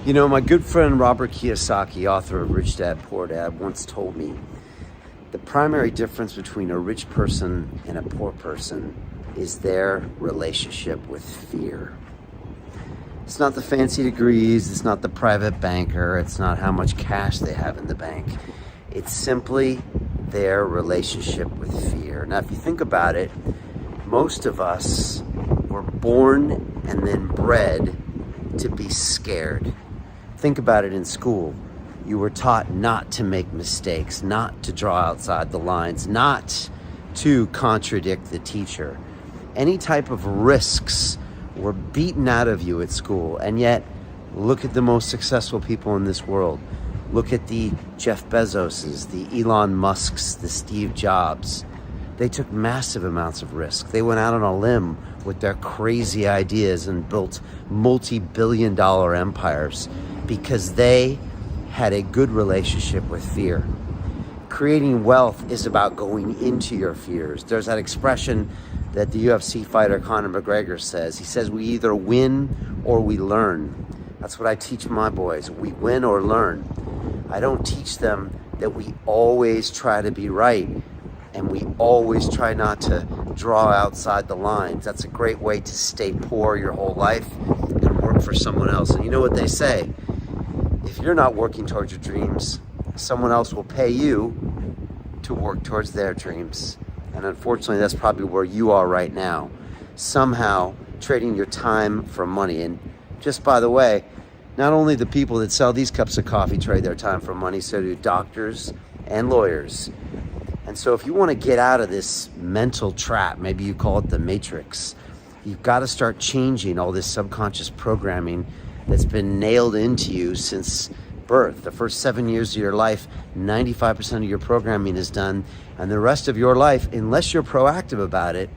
You know, my good friend Robert Kiyosaki, author of Rich Dad, Poor Dad, once told me the primary difference between a rich person and a poor person is their relationship with fear. It's not the fancy degrees, it's not the private banker, it's not how much cash they have in the bank. It's simply their relationship with fear. Now, if you think about it, most of us were born and then bred to be scared. Think about it in school. You were taught not to make mistakes, not to draw outside the lines, not to contradict the teacher. Any type of risks were beaten out of you at school. And yet, look at the most successful people in this world. Look at the Jeff Bezoses, the Elon Musks, the Steve Jobs. They took massive amounts of risk. They went out on a limb with their crazy ideas and built multi-billion-dollar empires because they had a good relationship with fear. Creating wealth is about going into your fears. There's that expression that the UFC fighter Conor McGregor says. He says, we either win or we learn. That's what I teach my boys. We win or learn. I don't teach them that we always try to be right and we always try not to draw outside the lines. That's a great way to stay poor your whole life and work for someone else. And you know what they say? If you're not working towards your dreams, someone else will pay you to work towards their dreams. And unfortunately, that's probably where you are right now. Somehow trading your time for money. And just by the way, not only the people that sell these cups of coffee trade their time for money, so do doctors and lawyers. And so if you want to get out of this mental trap, maybe you call it the matrix, you've got to start changing all this subconscious programming that's been nailed into you since birth. The first 7 years of your life, 95% of your programming is done. And the rest of your life, unless you're proactive about it,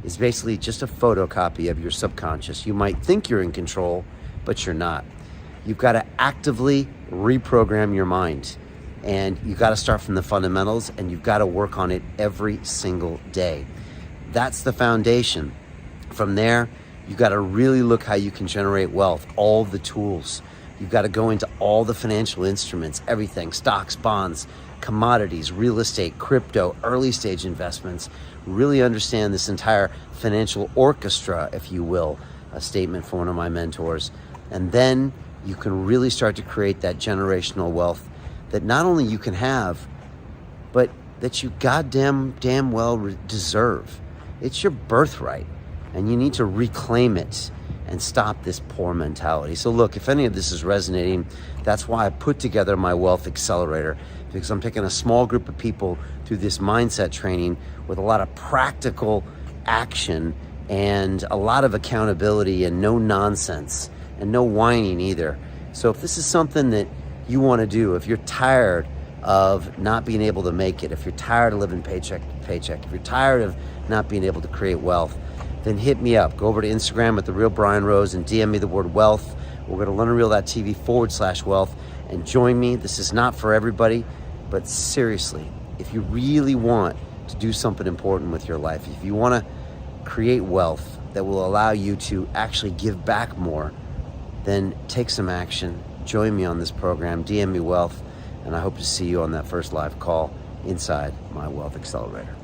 is basically just a photocopy of your subconscious. You might think you're in control, but you're not. You've got to actively reprogram your mind. And you've got to start from the fundamentals, and you've got to work on it every single day. That's the foundation. From there, you've got to really look how you can generate wealth, all the tools. You've got to go into all the financial instruments, everything, stocks, bonds, commodities, real estate, crypto, early stage investments. Really understand this entire financial orchestra, if you will, a statement from one of my mentors. And then you can really start to create that generational wealth that not only you can have, but that you damn well deserve. It's your birthright, and you need to reclaim it and stop this poor mentality. So look, if any of this is resonating, that's why I put together my Wealth Accelerator, because I'm taking a small group of people through this mindset training with a lot of practical action and a lot of accountability and no nonsense and no whining either. So if this is something that you want to do, if you're tired of not being able to make it, if you're tired of living paycheck to paycheck, if you're tired of not being able to create wealth, then hit me up. Go over to Instagram at The Real Brian Rose and DM me the word wealth. We're going to learnreal.tv/wealth and join me. This is not for everybody, but seriously, if you really want to do something important with your life, if you want to create wealth that will allow you to actually give back more, then take some action. Join me on this program, DM me wealth, and I hope to see you on that first live call inside my Wealth Accelerator.